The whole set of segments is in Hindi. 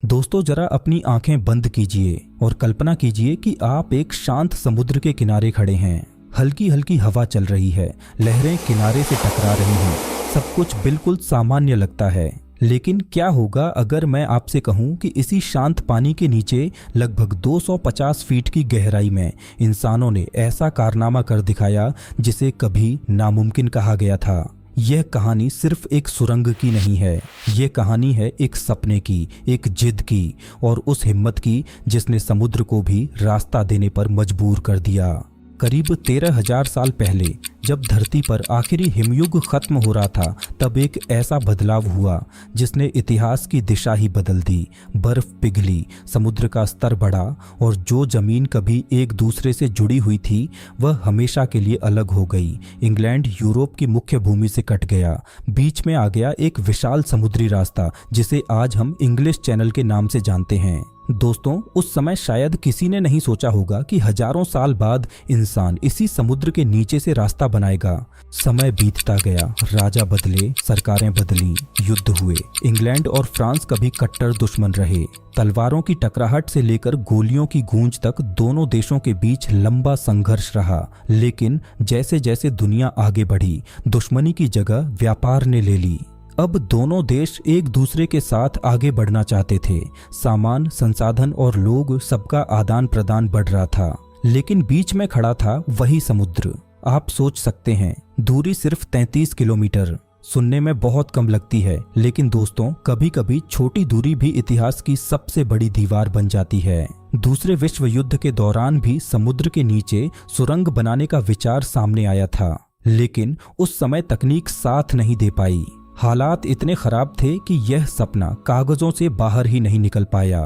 दोस्तों जरा अपनी आंखें बंद कीजिए और कल्पना कीजिए कि आप एक शांत समुद्र के किनारे खड़े हैं। हल्की हल्की हवा चल रही है, लहरें किनारे से टकरा रही हैं, सब कुछ बिल्कुल सामान्य लगता है। लेकिन क्या होगा अगर मैं आपसे कहूं कि इसी शांत पानी के नीचे लगभग 250 फीट की गहराई में इंसानों ने ऐसा कारनामा कर दिखाया जिसे कभी नामुमकिन कहा गया था। यह कहानी सिर्फ एक सुरंग की नहीं है, यह कहानी है एक सपने की, एक जिद की और उस हिम्मत की जिसने समुद्र को भी रास्ता देने पर मजबूर कर दिया। करीब 13,000 साल पहले जब धरती पर आखिरी हिमयुग खत्म हो रहा था, तब एक ऐसा बदलाव हुआ जिसने इतिहास की दिशा ही बदल दी। बर्फ पिघली, समुद्र का स्तर बढ़ा और जो जमीन कभी एक दूसरे से जुड़ी हुई थी वह हमेशा के लिए अलग हो गई। इंग्लैंड यूरोप की मुख्य भूमि से कट गया, बीच में आ गया एक विशाल समुद्री रास्ता जिसे आज हम इंग्लिश चैनल के नाम से जानते हैं। दोस्तों उस समय शायद किसी ने नहीं सोचा होगा कि हजारों साल बाद इंसान इसी समुद्र के नीचे से रास्ता बनाएगा। समय बीतता गया, राजा बदले, सरकारें बदली, युद्ध हुए। इंग्लैंड और फ्रांस कभी कट्टर दुश्मन रहे। तलवारों की टकराहट से लेकर गोलियों की गूंज तक दोनों देशों के बीच लंबा संघर्ष रहा। लेकिन जैसे जैसे दुनिया आगे बढ़ी, दुश्मनी की जगह व्यापार ने ले ली। अब दोनों देश एक दूसरे के साथ आगे बढ़ना चाहते थे। सामान, संसाधन और लोग सबका आदान प्रदान बढ़ रहा था, लेकिन बीच में खड़ा था वही समुद्र। आप सोच सकते हैं, दूरी सिर्फ 33 किलोमीटर। सुनने में बहुत कम लगती है, लेकिन दोस्तों कभी कभी छोटी दूरी भी इतिहास की सबसे बड़ी दीवार बन जाती है। दूसरे विश्व युद्ध के दौरान भी समुद्र के नीचे सुरंग बनाने का विचार सामने आया था, लेकिन उस समय तकनीक साथ नहीं दे पाई। हालात इतने खराब थे कि यह सपना कागजों से बाहर ही नहीं निकल पाया।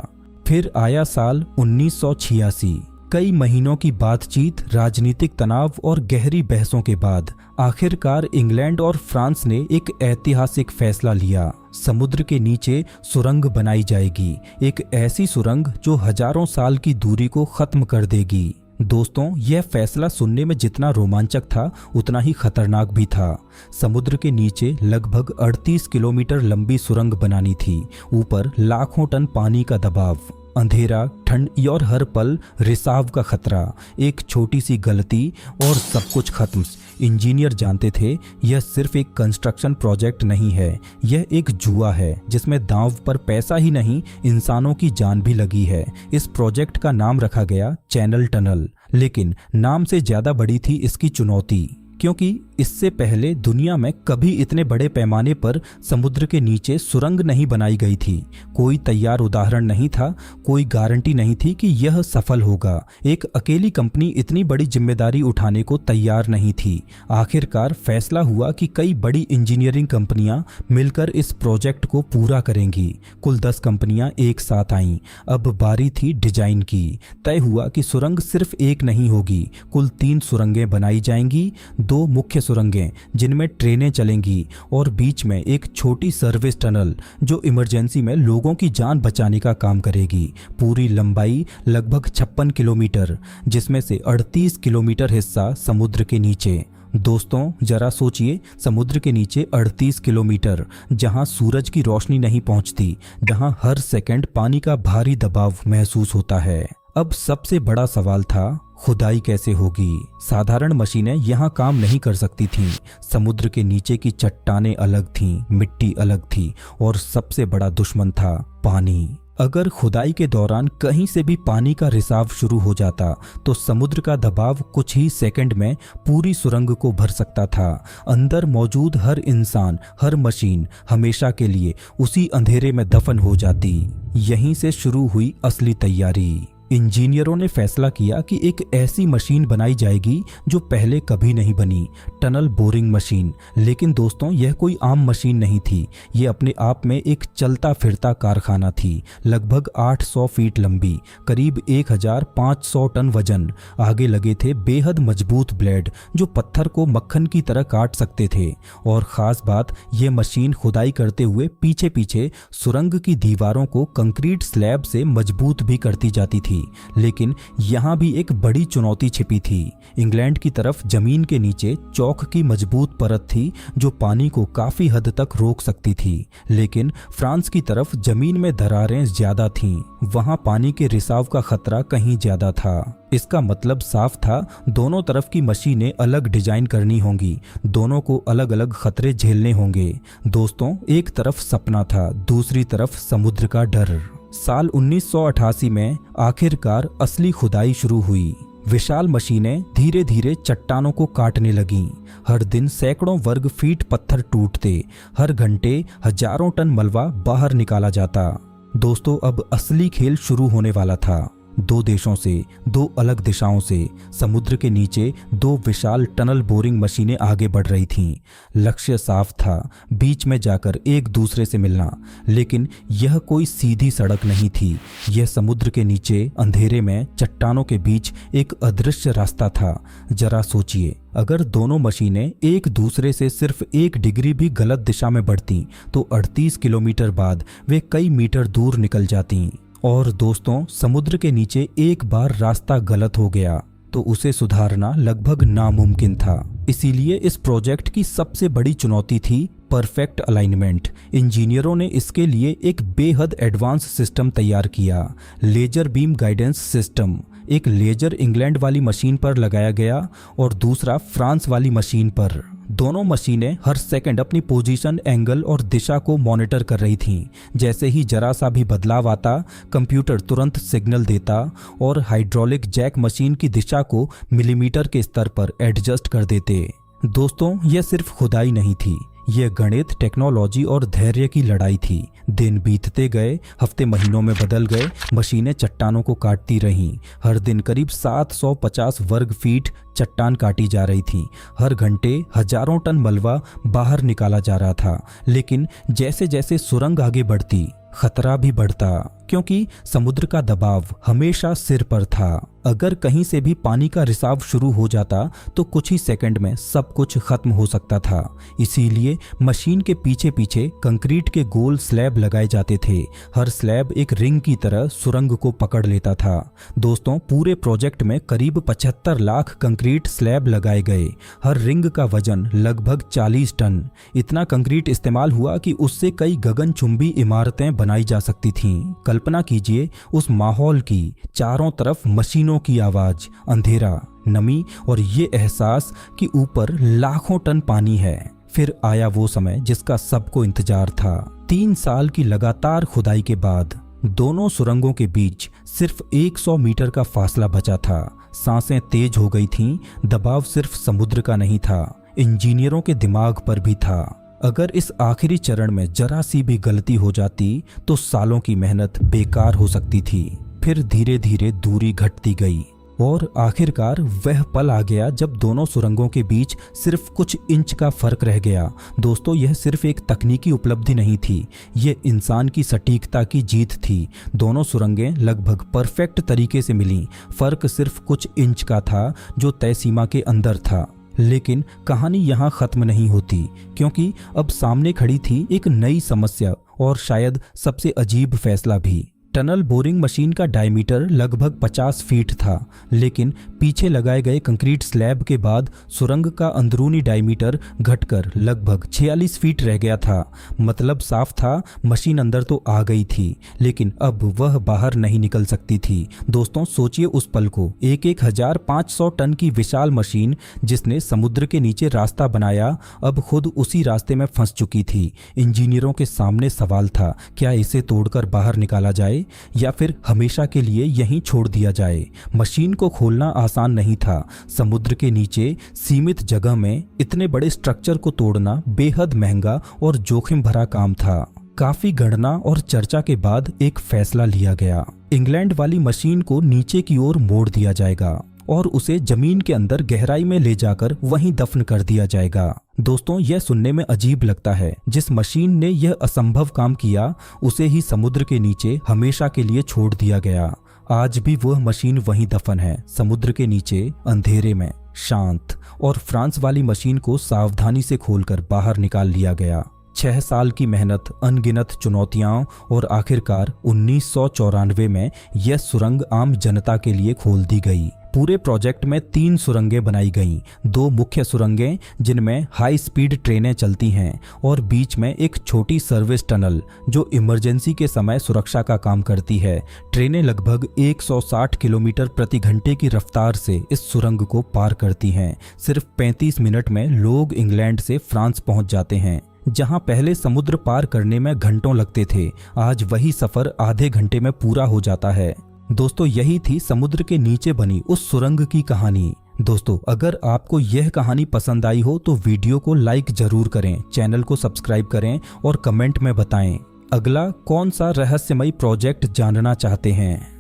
फिर आया साल 1986। कई महीनों की बातचीत, राजनीतिक तनाव और गहरी बहसों के बाद आखिरकार इंग्लैंड और फ्रांस ने एक ऐतिहासिक फैसला लिया। समुद्र के नीचे सुरंग बनाई जाएगी, एक ऐसी सुरंग जो हजारों साल की दूरी को खत्म कर देगी। दोस्तों यह फैसला सुनने में जितना रोमांचक था उतना ही खतरनाक भी था। समुद्र के नीचे लगभग 38 किलोमीटर लंबी सुरंग बनानी थी। ऊपर लाखों टन पानी का दबाव, अंधेरा, ठंड और हर पल रिसाव का खतरा। एक छोटी सी गलती और सब कुछ खत्म। इंजीनियर जानते थे यह सिर्फ एक कंस्ट्रक्शन प्रोजेक्ट नहीं है, यह एक जुआ है जिसमें दांव पर पैसा ही नहीं इंसानों की जान भी लगी है। इस प्रोजेक्ट का नाम रखा गया चैनल टनल, लेकिन नाम से ज्यादा बड़ी थी इसकी चुनौती, क्योंकि इससे पहले दुनिया में कभी इतने बड़े पैमाने पर समुद्र के नीचे सुरंग नहीं बनाई गई थी। कोई तैयार उदाहरण नहीं था, कोई गारंटी नहीं थी कि यह सफल होगा। एक अकेली कंपनी इतनी बड़ी जिम्मेदारी उठाने को तैयार नहीं थी। आखिरकार फैसला हुआ कि कई बड़ी इंजीनियरिंग कंपनियां मिलकर इस प्रोजेक्ट को पूरा करेंगी। कुल 10 कंपनियां एक साथ आईं। अब बारी थी डिजाइन की। तय हुआ कि सुरंग सिर्फ एक नहीं होगी, कुल 3 सुरंगें बनाई जाएंगी। 2 मुख्य सुरंगें जिनमें ट्रेनें चलेंगी और बीच में एक छोटी सर्विस टनल जो इमरजेंसी में लोगों की जान बचाने का काम करेगी। पूरी लंबाई लगभग 56 किलोमीटर, जिसमें से 38 किलोमीटर हिस्सा समुद्र के नीचे। दोस्तों जरा सोचिए, समुद्र के नीचे 38 किलोमीटर, जहां सूरज की रोशनी नहीं पहुंचती, जहां हर सेकंड पानी का भारी दबाव महसूस होता है। अब सबसे बड़ा सवाल था, खुदाई कैसे होगी? साधारण मशीनें यहाँ काम नहीं कर सकती थीं। समुद्र के नीचे की चट्टानें अलग थीं, मिट्टी अलग थी और सबसे बड़ा दुश्मन था पानी। अगर खुदाई के दौरान कहीं से भी पानी का रिसाव शुरू हो जाता तो समुद्र का दबाव कुछ ही सेकंड में पूरी सुरंग को भर सकता था। अंदर मौजूद हर इंसान, हर मशीन हमेशा के लिए उसी अंधेरे में दफन हो जाती। यहीं से शुरू हुई असली तैयारी। इंजीनियरों ने फैसला किया कि एक ऐसी मशीन बनाई जाएगी जो पहले कभी नहीं बनी, टनल बोरिंग मशीन। लेकिन दोस्तों यह कोई आम मशीन नहीं थी, ये अपने आप में एक चलता फिरता कारखाना थी। लगभग 800 फीट लंबी, करीब 1500 टन वजन। आगे लगे थे बेहद मजबूत ब्लेड जो पत्थर को मक्खन की तरह काट सकते थे। और खास बात, ये मशीन खुदाई करते हुए पीछे पीछे सुरंग की दीवारों को कंक्रीट स्लैब से मजबूत भी करती जाती थी। थी, लेकिन यहाँ भी एक बड़ी चुनौती छिपी थी। इंग्लैंड की तरफ जमीन के नीचे चौक की मजबूत परत थी जो पानी को काफी हद तक रोक सकती थी, लेकिन फ्रांस की तरफ जमीन में दरारें ज्यादा थीं। वहां पानी के रिसाव का खतरा कहीं ज्यादा था। इसका मतलब साफ था, दोनों तरफ की मशीनें अलग डिजाइन करनी होंगी, दोनों को अलग अलग खतरे झेलने होंगे। दोस्तों, एक तरफ सपना था, दूसरी तरफ समुद्र का डर। साल 1988 में आखिरकार असली खुदाई शुरू हुई। विशाल मशीनें धीरे धीरे चट्टानों को काटने लगीं। हर दिन सैकड़ों वर्ग फीट पत्थर टूटते, हर घंटे हजारों टन मलबा बाहर निकाला जाता। दोस्तों, अब असली खेल शुरू होने वाला था। दो देशों से, दो अलग दिशाओं से समुद्र के नीचे दो विशाल टनल बोरिंग मशीनें आगे बढ़ रही थीं। लक्ष्य साफ था, बीच में जाकर एक दूसरे से मिलना। लेकिन यह कोई सीधी सड़क नहीं थी, यह समुद्र के नीचे अंधेरे में चट्टानों के बीच एक अदृश्य रास्ता था। जरा सोचिए, अगर दोनों मशीनें एक दूसरे से सिर्फ 1 डिग्री भी गलत दिशा में बढ़ती तो 38 किलोमीटर बाद वे कई मीटर दूर निकल जाती। और दोस्तों, समुद्र के नीचे एक बार रास्ता गलत हो गया तो उसे सुधारना लगभग नामुमकिन था। इसीलिए इस प्रोजेक्ट की सबसे बड़ी चुनौती थी परफेक्ट अलाइनमेंट। इंजीनियरों ने इसके लिए एक बेहद एडवांस सिस्टम तैयार किया, लेजर बीम गाइडेंस सिस्टम। एक लेजर इंग्लैंड वाली मशीन पर लगाया गया और दूसरा फ्रांस वाली मशीन पर। दोनों मशीनें हर सेकंड अपनी पोजीशन, एंगल और दिशा को मॉनिटर कर रही थीं। जैसे ही जरा सा भी बदलाव आता, कंप्यूटर तुरंत सिग्नल देता और हाइड्रोलिक जैक मशीन की दिशा को मिलीमीटर के स्तर पर एडजस्ट कर देते। दोस्तों, यह सिर्फ खुदाई नहीं थी, यह गणित, टेक्नोलॉजी और धैर्य की लड़ाई थी। दिन बीतते गए, हफ्ते महीनों में बदल गए, मशीनें चट्टानों को काटती रहीं। हर दिन करीब 750 वर्ग फीट चट्टान काटी जा रही थी। हर घंटे हजारों टन मलबा बाहर निकाला जा रहा था। लेकिन जैसे जैसे सुरंग आगे बढ़ती, खतरा भी बढ़ता, क्योंकि समुद्र का दबाव हमेशा सिर पर था। अगर कहीं से भी पानी का रिसाव शुरू हो जाता तो कुछ ही सेकंड में सब कुछ खत्म हो सकता था। इसीलिए मशीन के पीछे पीछे कंक्रीट के गोल स्लैब लगाए जाते थे। हर स्लैब एक रिंग की तरह सुरंग को पकड़ लेता था। दोस्तों, पूरे प्रोजेक्ट में करीब 75 लाख कंक्रीट स्लैब लगाए गए। हर रिंग का वजन लगभग 40 टन। इतना कंक्रीट इस्तेमाल हुआ कि उससे कई गगनचुंबी इमारतें बनाई जा सकती थीं। कल्पना कीजिए उस माहौल की, चारों तरफ मशीनों की आवाज, अंधेरा, नमी और ये एहसास कि ऊपर लाखों टन पानी है। फिर आया वो समय जिसका सबको इंतजार था। 3 साल की लगातार खुदाई के बाद दोनों सुरंगों के बीच सिर्फ 100 मीटर का फासला बचा था। सांसें तेज हो गई थीं। दबाव सिर्फ समुद्र का नहीं था, इंजीनियरों के दिमाग पर भी था। अगर इस आखिरी चरण में जरा सी भी गलती हो जाती तो सालों की मेहनत बेकार हो सकती थी। फिर धीरे धीरे दूरी घटती गई और आखिरकार वह पल आ गया जब दोनों सुरंगों के बीच सिर्फ कुछ इंच का फर्क रह गया। दोस्तों, यह सिर्फ एक तकनीकी उपलब्धि नहीं थी, यह इंसान की सटीकता की जीत थी। दोनों सुरंगें लगभग परफेक्ट तरीके से मिलीं। फर्क सिर्फ कुछ इंच का था जो तय सीमा के अंदर था। लेकिन कहानी यहाँ खत्म नहीं होती, क्योंकि अब सामने खड़ी थी एक नई समस्या और शायद सबसे अजीब फैसला भी। टनल बोरिंग मशीन का डायमीटर लगभग 50 फीट था, लेकिन पीछे लगाए गए कंक्रीट स्लैब के बाद सुरंग का अंदरूनी डायमीटर घटकर लगभग 46 फीट रह गया था। मतलब साफ था, मशीन अंदर तो आ गई थी, लेकिन अब वह बाहर नहीं निकल सकती थी। दोस्तों, सोचिए उस पल को। 1500 टन की विशाल मशीन जिसने समुद्र के नीचे रास्ता बनाया, अब खुद उसी रास्ते में फंस चुकी थी। इंजीनियरों के सामने सवाल था, क्या इसे तोड़कर बाहर निकाला जाए या फिर हमेशा के लिए यहीं छोड़ दिया जाए। मशीन को खोलना आसान नहीं था। समुद्र के नीचे सीमित जगह में इतने बड़े स्ट्रक्चर को तोड़ना बेहद महंगा और जोखिम भरा काम था। काफी गणना और चर्चा के बाद एक फैसला लिया गया। इंग्लैंड वाली मशीन को नीचे की ओर मोड़ दिया जाएगा और उसे जमीन के अंदर गहराई में ले जाकर वहीं दफन कर दिया जाएगा। दोस्तों, यह सुनने में अजीब लगता है। जिस मशीन ने यह असंभव काम किया, उसे ही समुद्र के नीचे हमेशा के लिए छोड़ दिया गया। आज भी वह मशीन वहीं दफन है, समुद्र के नीचे अंधेरे में, शांत। और फ्रांस वाली मशीन को सावधानी से खोलकर बाहर निकाल लिया गया। 6 साल की मेहनत, अनगिनत चुनौतियां और आखिरकार 1994 में यह सुरंग आम जनता के लिए खोल दी गई। पूरे प्रोजेक्ट में 3 सुरंगें बनाई गईं, 2 मुख्य सुरंगें जिनमें हाई स्पीड ट्रेनें चलती हैं और बीच में एक छोटी सर्विस टनल जो इमरजेंसी के समय सुरक्षा का काम करती है। ट्रेनें लगभग 160 किलोमीटर प्रति घंटे की रफ्तार से इस सुरंग को पार करती हैं। सिर्फ 35 मिनट में लोग इंग्लैंड से फ्रांस पहुंच जाते हैं। जहां पहले समुद्र पार करने में घंटों लगते थे, आज वही सफर आधे घंटे में पूरा हो जाता है। दोस्तों, यही थी समुद्र के नीचे बनी उस सुरंग की कहानी। दोस्तों, अगर आपको यह कहानी पसंद आई हो तो वीडियो को लाइक जरूर करें, चैनल को सब्सक्राइब करें और कमेंट में बताएं अगला कौन सा रहस्यमयी प्रोजेक्ट जानना चाहते हैं।